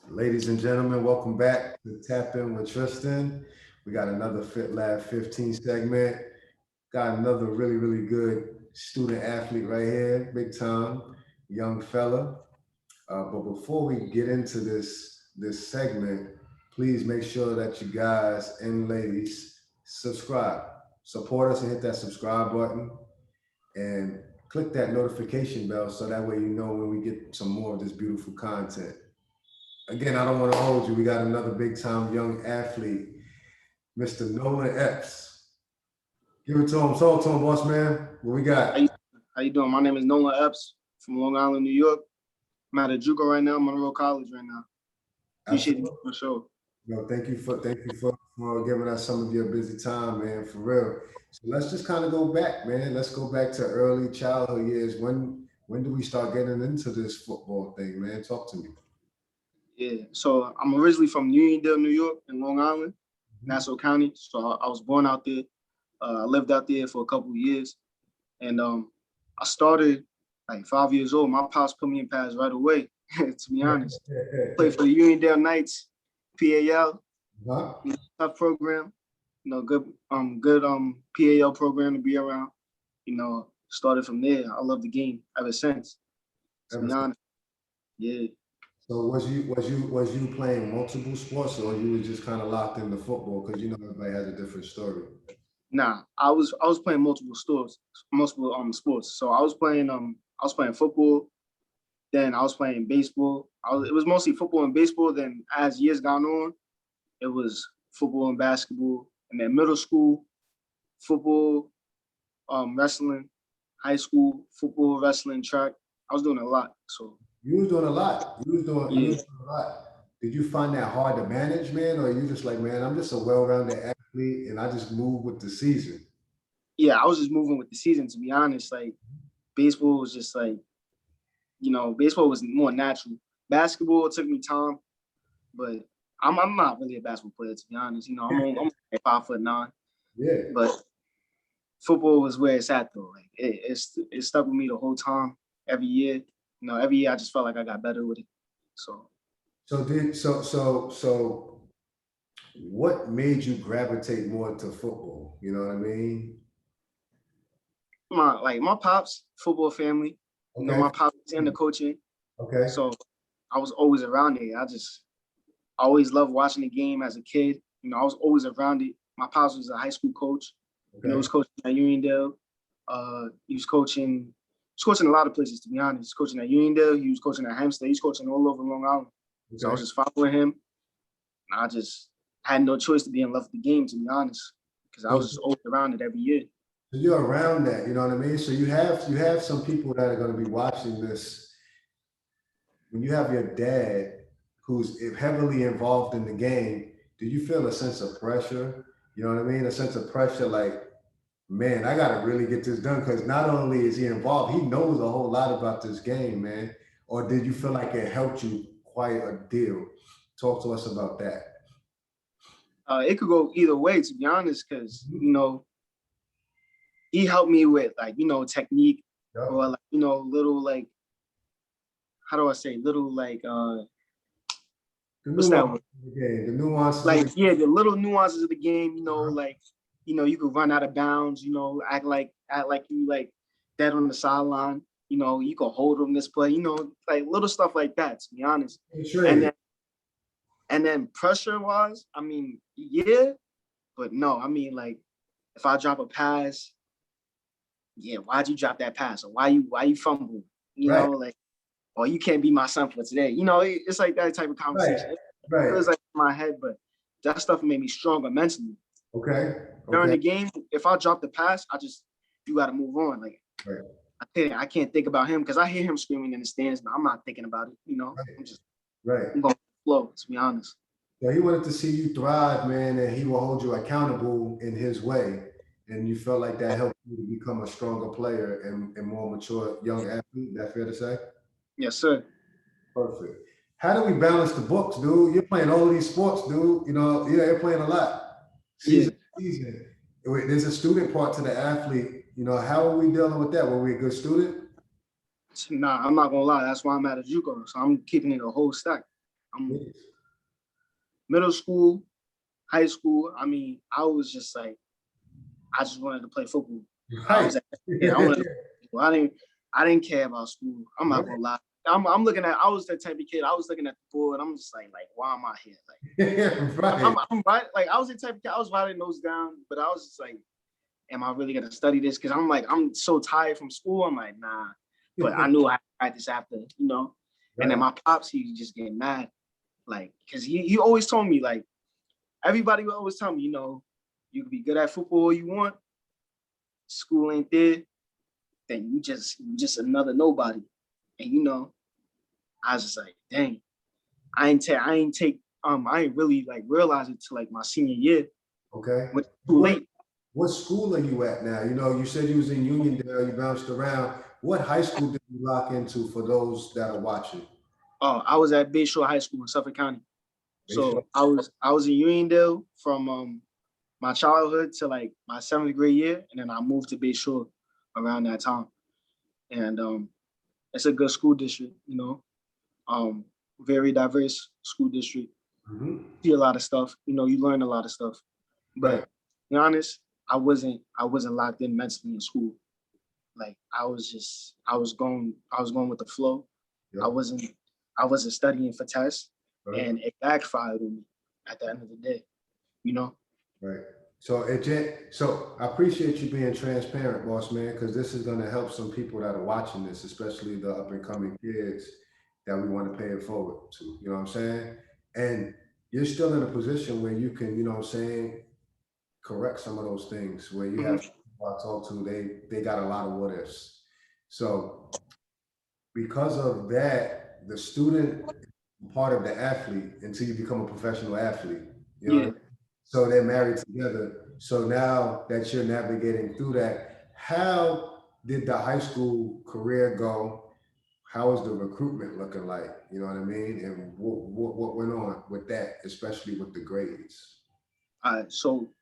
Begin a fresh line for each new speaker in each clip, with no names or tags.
Ladies and gentlemen, welcome back to Tap In with Tristan. We got another Fit Lab 15 segment. Got another really good student athlete right here, big time, young fella. But before we get into this segment, please make sure that you guys and ladies subscribe. Support us and hit that subscribe button and click that notification bell so that way you know when we get some more of this beautiful content. Again, I don't want to hold you. We got another big time young athlete, Mr. Nolan Epps. Give it to him. Talk to him, boss man. What we got?
How you doing? My name is Nolan Epps from Long Island, New York. I'm at a JUCO right now, Monroe College right now. Appreciate you for the show.
No, thank you for giving us some of your busy time, man, for real. So let's just kind of go back, man. Let's go back to early childhood years. When do we start getting into this football thing, man? Talk to me.
Yeah, so I'm originally from Uniondale, New York, in Long Island, Nassau County. So I was born out there. I lived out there for a couple of years. And I started like 5 years old. My pops put me in pads right away, to be honest. Played for the Uniondale Knights, PAL, tough program. You know, good PAL program to be around. You know, started from there. I love the game ever since. To be honest. Yeah.
So was you playing multiple sports, or you were just kind of locked into football? Because you know everybody has a different story.
Nah, I was playing multiple sports. So I was playing football, then I was playing baseball. It was mostly football and baseball. Then as years gone on, it was football and basketball. And then middle school, football, wrestling, high school, football, wrestling, track. I was doing a lot. So
you was doing a lot. You was doing a lot. Did you find that hard to manage, man, or you just like, man, I'm just a well-rounded athlete and I just move with the season?
Yeah, I was just moving with the season, to be honest. Like baseball was just like, you know, baseball was more natural. Basketball, it took me time, but I'm not really a basketball player, to be honest. You know, I'm only 5'9".
Yeah.
But football was where it's at though. Like it stuck with me the whole time. Every year, you know, every year I just felt like I got better with it. So
what made you gravitate more to football? You know what I mean?
My pops, football family. Okay. You know, my pops in the coaching.
Okay.
So I was always around it. I always loved watching the game as a kid. You know, I was always around it. My pops was a high school coach. Okay. You know, he was coaching at Uniondale. He was coaching a lot of places, to be honest. He was coaching at Uniondale. He was coaching at Hampstead. He was coaching all over Long Island. Okay. So I was just following him. And I just had no choice to be in love with the game, to be honest, because I was just always around it every year.
So you're around that, you know what I mean? So you have some people that are going to be watching this. When you have your dad who's heavily involved in the game, do you feel a sense of pressure? You know what I mean? A sense of pressure like, man, I got to really get this done, because not only is he involved, he knows a whole lot about this game, man. Or did you feel like it helped you quite a deal? Talk to us about that.
It could go either way, to be honest, because, you know, he helped me with, like, you know, technique, or, like, you know, little, like, how do I say, little, like, what's that word?
The nuances.
Like, yeah, the little nuances of the game, you know, like, you know, you could run out of bounds, you know, act like you, like, dead on the sideline, you know, you could hold them this play, you know, like, little stuff like that, to be honest.
Sure.
And then pressure-wise, I mean, yeah, but no, I mean, like, if I drop a pass, yeah, why'd you drop that pass? Or why you fumble? You know, like, or you can't be my son for today. You know, it's like that type of conversation.
Right.
It was like in my head, but that stuff made me stronger mentally.
Okay.
During the game, if I drop the pass, you got to move on. Like, I can't think about him, because I hear him screaming in the stands, but I'm not thinking about it. You know, I'm going to flow, to be honest.
So he wanted to see you thrive, man, and he will hold you accountable in his way. And you felt like that helped you to become a stronger player and more mature young athlete. That fair to say?
Yes, sir.
Perfect. How do we balance the books, dude? You're playing all these sports, dude. You know, you're playing a lot. Season. There's a student part to the athlete. You know, how are we dealing with that? Were we a good student?
Nah, I'm not gonna lie. That's why I'm at a JUCO. So I'm keeping it a whole stack. I'm middle school, high school. I mean, I was just like, I just wanted to play football. I
Right.
was, yeah, I wanted to play football. I didn't care about school. I'm not gonna lie. I'm looking at. I was that type of kid. I was looking at the board. I'm just like, why am I here? Like,
Right.
I'm right. Like, I was the type of kid. I was writing those down, but I was just like, am I really gonna study this? Because I'm like, I'm so tired from school. I'm like, nah. But I knew I had practice after, you know. And then my pops, he just getting mad, like, because he always told me, like, everybody would always tell me, you know, you can be good at football all you want, school ain't there, then you just another nobody. And you know, I was just like, dang, I ain't really like realize it till like my senior year.
Okay.
Went too late.
What school are you at now? You know, you said you was in Uniondale, you bounced around. What high school did you lock into for those that are watching?
Oh, I was at Bayshore High School in Suffolk County. So I was in Uniondale from my childhood to like my 7th grade year, and then I moved to Bayshore around that time. And it's a good school district, you know. Very diverse school district.
Mm-hmm.
See a lot of stuff, you know, you learn a lot of stuff. But
Right.
to be honest, I wasn't locked in mentally in school. Like I was going with the flow.
Yep.
I wasn't studying for tests,
Right.
and it backfired on me at the end of the day, you know.
Right. So so I appreciate you being transparent, boss man, because this is going to help some people that are watching this, especially the up and coming kids that we want to pay it forward to. You know what I'm saying? And you're still in a position where you can, you know what I'm saying, correct some of those things where you have people I talk to, they got a lot of what ifs. So because of that, the student is part of the athlete until you become a professional athlete. You know what I
Yeah.
mean? So they're married together. So now that you're navigating through that, how did the high school career go? How is the recruitment looking like? You know what I mean? And what went on with that, especially with the grades?
So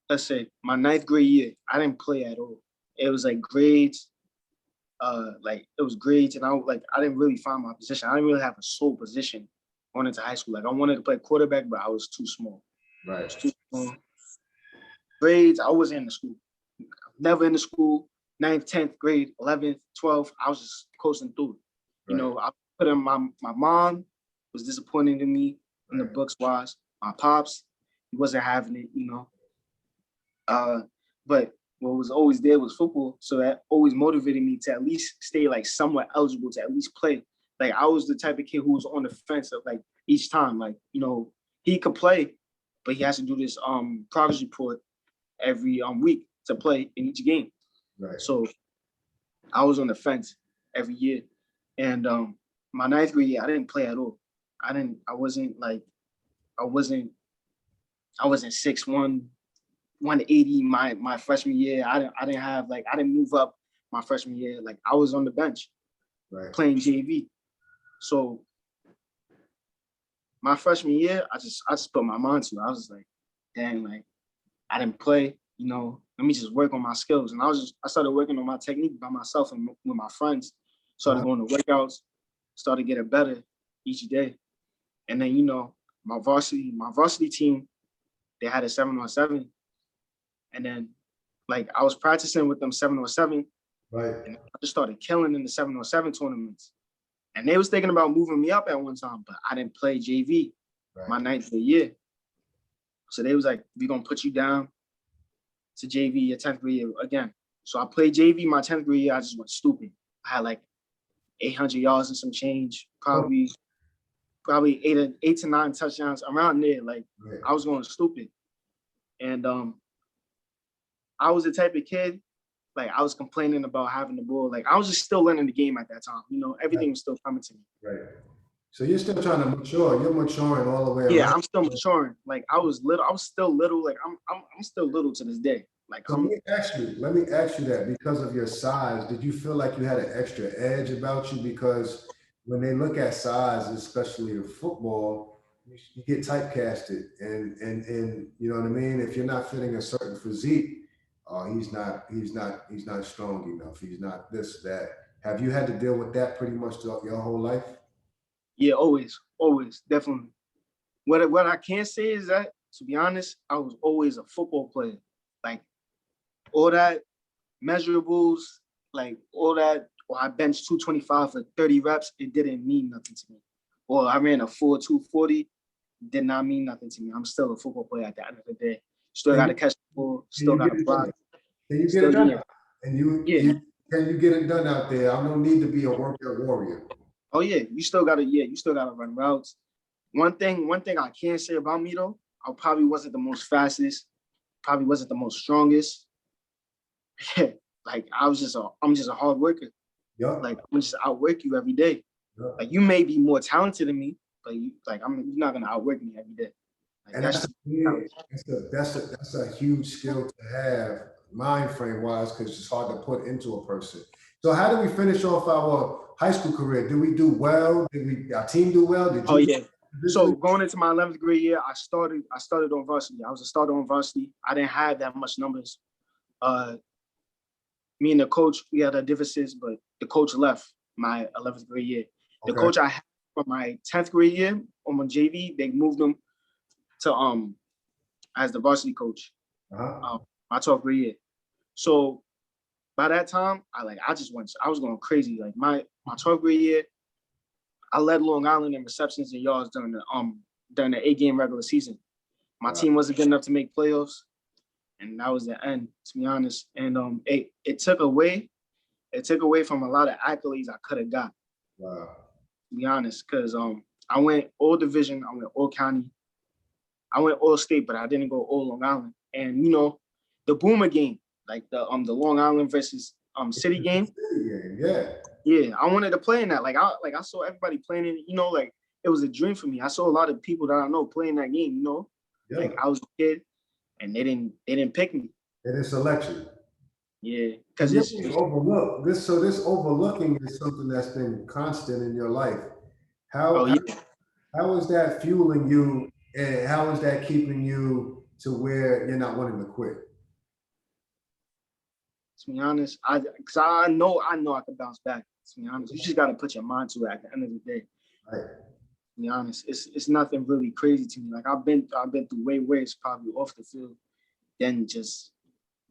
let's say my 9th grade year, I didn't play at all. It was like grades, like it was grades, and I didn't really find my position. I didn't really have a sole position going into high school. Like I wanted to play quarterback, but I was too small.
Right.
Too small. Grades, I wasn't in the school. Never in the school. 9th, 10th grade, 11th, 12th. I was just coasting through. You know, I put in my mom was disappointed in me in the books wise. My pops, he wasn't having it, you know. But what was always there was football. So that always motivated me to at least stay like somewhat eligible to at least play. Like I was the type of kid who was on the fence of like each time, like, you know, he could play, but he has to do this progress report every week to play in each game.
Right.
So I was on the fence every year. And my 9th grade year, I didn't play at all. I wasn't 6'1", 180 my freshman year. I didn't move up my freshman year. Like I was on the bench playing JV. So my freshman year, I just put my mind to it. I was like, dang, like I didn't play, you know, let me just work on my skills. And I started working on my technique by myself and with my friends, started going to workouts, started getting better each day. And then, you know, my varsity team, they had a 7-on-7. And then like I was practicing with them 7-on-7.
Right.
And I just started killing in the 7-on-7 tournaments. And they was thinking about moving me up at one time, but I didn't play JV my 9th year. So they was like, we're gonna put you down to JV your 10th grade year again. So I played JV my 10th grade year. I just went stupid. I had like 800 yards and some change, probably 8 to 9 touchdowns around there. Like I was going stupid. And I was the type of kid, like I was complaining about having the ball. Like I was just still learning the game at that time. You know, everything was still coming to me.
Right. So you're still trying to mature. You're maturing all the way around.
Yeah, I'm still maturing. Like I was little. I was still little. Like I'm still little to this day. Like
so let me ask you that because of your size, did you feel like you had an extra edge about you? Because when they look at size, especially in football, you get typecasted, and you know what I mean. If you're not fitting a certain physique, he's not strong enough. He's not this that. Have you had to deal with that pretty much throughout your whole life?
Yeah, always, definitely. What I can say is that, to be honest, I was always a football player. Like all that measurables, like all that, or I benched 225 for 30 reps, it didn't mean nothing to me. Or I ran a 4.240, did not mean nothing to me. I'm still a football player at the end of the day. Still got to catch the ball,
Can
still
you
got
get
to
it
block.
done? Can you get it
Still,
done?
yeah,
And you,
yeah.
can you get it done out there? I don't need to be a workout warrior.
Oh yeah, you still gotta run routes. One thing I can say about me though, I probably wasn't the most fastest, probably wasn't the most strongest. Like I'm just a hard worker.
Yup.
Like I'm just outwork you every day.
Yup.
Like you may be more talented than me, but you're not gonna outwork me every day. Like
And
that's
that's
just
that's a huge skill to have, mind frame wise, because it's hard to put into a person. So how did we finish off our high school career? Did we do well? Did our team do well? Did
oh
you
yeah. So going into my 11th grade year, I started on varsity. I was a starter on varsity. I didn't have that much numbers. Uh, Me and the coach, we had our differences, but the coach left my 11th grade year. The
okay?
coach I had from my 10th grade year on my JV, they moved him to as the varsity coach,
Uh-huh.
my 12th grade year. So by that time, I was going crazy. Like my 12th grade year, I led Long Island in receptions and yards during the 8-game regular season. My
Wow.
team wasn't good enough to make playoffs, and that was the end, to be honest. And it took away from a lot of accolades I could have got.
Wow.
To be honest, because I went all division, I went all county, I went all state, but I didn't go all Long Island. And the Boomer game, like the Long Island versus City game,
Yeah.
yeah, I wanted to play in that. Like I saw everybody playing it, like it was a dream for me. I saw a lot of people that I know playing that game,
Yeah.
like I was a kid and they didn't pick me.
And it's selection.
Yeah,
So
because
you
it's
always overlook this. So this overlooking is something that's been constant in your life.
oh
How
yeah.
how is that fueling you, and how is that keeping you to where you're not wanting to quit?
To be honest, because I know I can bounce back. To be honest, you just got to put your mind to it at the end of the day.
Right.
To be honest, it's nothing really crazy to me. Like I've been through way worse, probably off the field, than just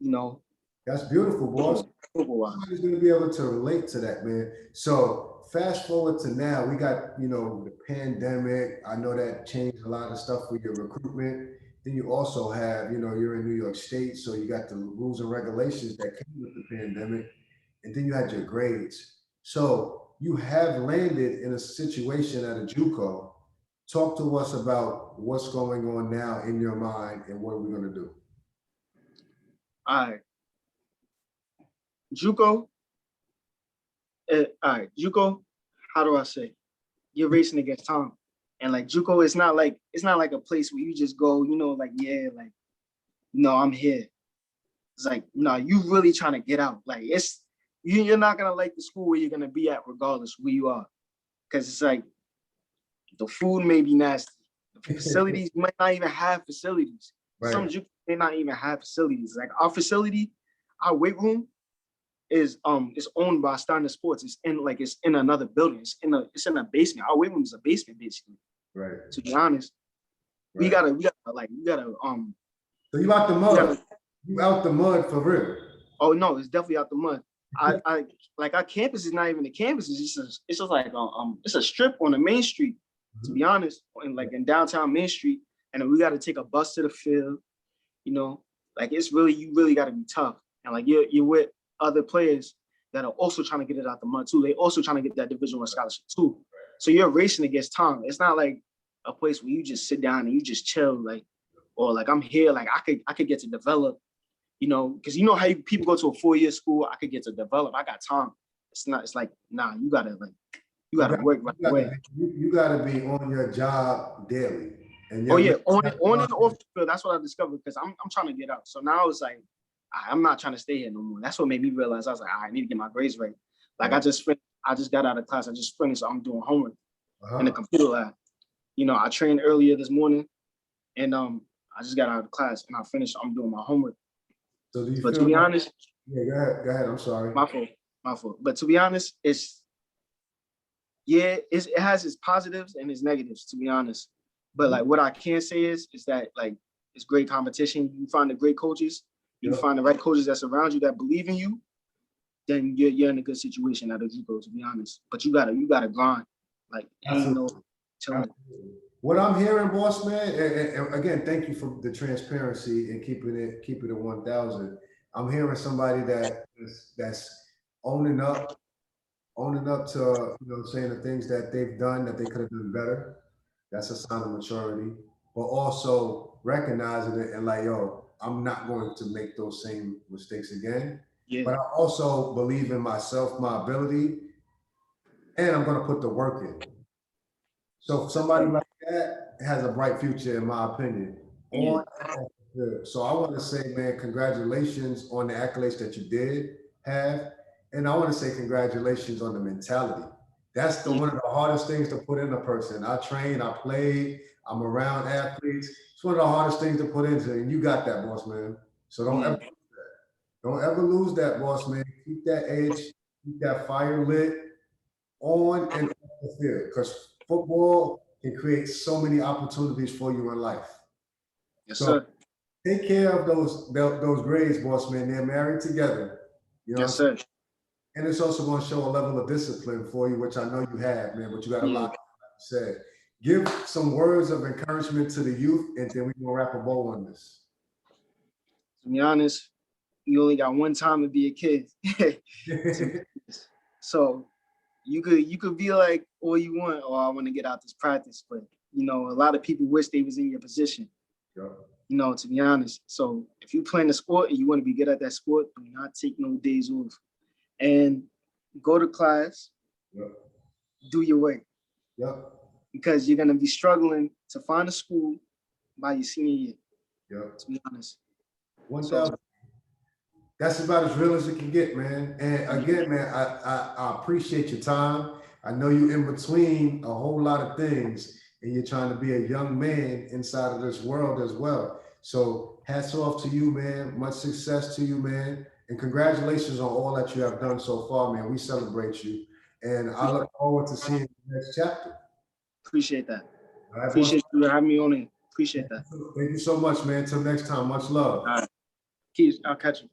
you know
That's beautiful, boss.
football wise.
Somebody's going to be able to relate to that, man. So fast forward to now, we got, the pandemic. I know that changed a lot of stuff with your recruitment. Then you also have, you're in New York State, so you got the rules and regulations that came with the pandemic. And then you had your grades. So you have landed in a situation at a JUCO. Talk to us about what's going on now in your mind and what are we going to do?
All right, JUCO. All right, JUCO. How do I say? You're racing against time, and like JUCO, it's not like a place where you just go, like yeah, like I'm here. It's like no, you really trying to get out. Like you're not gonna like the school where you're gonna be at regardless where you are, because it's like the food may be nasty. The facilities might not even have facilities. Some
Right.
JUCO may not even have facilities. Like our facility, our weight room is owned by Steiner Sports. It's in another building. It's in a basement. Our weight room is a basement basically.
Right.
To be honest, we
Right.
gotta
So you out the
we
mud.
gotta.
You out the mud for real.
Oh no, it's definitely out the mud. I like our campus is not even a campus. It's just like it's a strip on the main street. To be honest, in downtown Main Street, and then we got to take a bus to the field. Like you really got to be tough, and like you're with other players that are also trying to get it out the mud too. They also trying to get that Division I scholarship too. So you're racing against time. It's not like a place where you just sit down and you just chill, or like I'm here, like I could get to develop, because how people go to a 4-year school. I could get to develop. I got time. It's not. It's like nah. You gotta work right away.
You gotta be on your job daily. And
Oh yeah, on and off the field. That's what I discovered because I'm trying to get out. So now it's like I'm not trying to stay here no more. That's what made me realize I was like, I need to get my grades right. Like I just got out of class. I just finished. So I'm doing homework in the computer lab. I trained earlier this morning, and I just got out of class and I finished. I'm doing my homework.
So do you
But
feel
to be
like,
honest,
yeah, go ahead. I'm sorry.
my fault. My fault. But to be honest, it has its positives and its negatives, to be honest. But like what I can say is that like it's great competition. You find the great coaches, you find the right coaches that surround you that believe in you, then you're in a good situation at a JUCO, to be honest. But you gotta grind. Like ain't no telling.
What I'm hearing, boss man, and again, thank you for the transparency and keeping it 1,000. I'm hearing somebody that's owning up to, saying the things that they've done that they could have done better. That's a sign of maturity, but also recognizing it and like, yo, I'm not going to make those same mistakes again.
Yeah.
But I also believe in myself, my ability, and I'm going to put the work in. So somebody like that has a bright future, in my opinion. So I want to say, man, congratulations on the accolades that you did have. And I want to say congratulations on the mentality. That's one of the hardest things to put in a person. I train, I play, I'm around athletes. It's one of the hardest things to put into, and you got that, boss man. So don't ever lose that, boss man. Keep that edge, keep that fire lit on and off the field, because football can create so many opportunities for you in life.
Yes, sir.
Take care of those grades, boss man. They're married together.
Yes, sir.
And it's also going to show a level of discipline for you, which I know you have, man, but you got a lot, like you said. Give some words of encouragement to the youth, and then we're going to wrap a bow on this.
To be honest, you only got one time to be a kid. So you could be like all you want, I want to get out this practice, but a lot of people wish they was in your position. To be honest. So if you're playing a sport and you want to be good at that sport, do not take no days off. And go to class, do your work. Because you're gonna be struggling to find a school by your senior year. To be honest.
1,000. That's about as real as it can get, man. And again, man, I appreciate your time. I know you're in between a whole lot of things, and you're trying to be a young man inside of this world as well. So hats off to you, man. Much success to you, man. And congratulations on all that you have done so far, man. We celebrate you. And I look forward to seeing the next chapter.
Appreciate that. Appreciate you having me on it. Appreciate that.
Thank you so much, man. Until next time, much love.
All right. Keys, I'll catch you.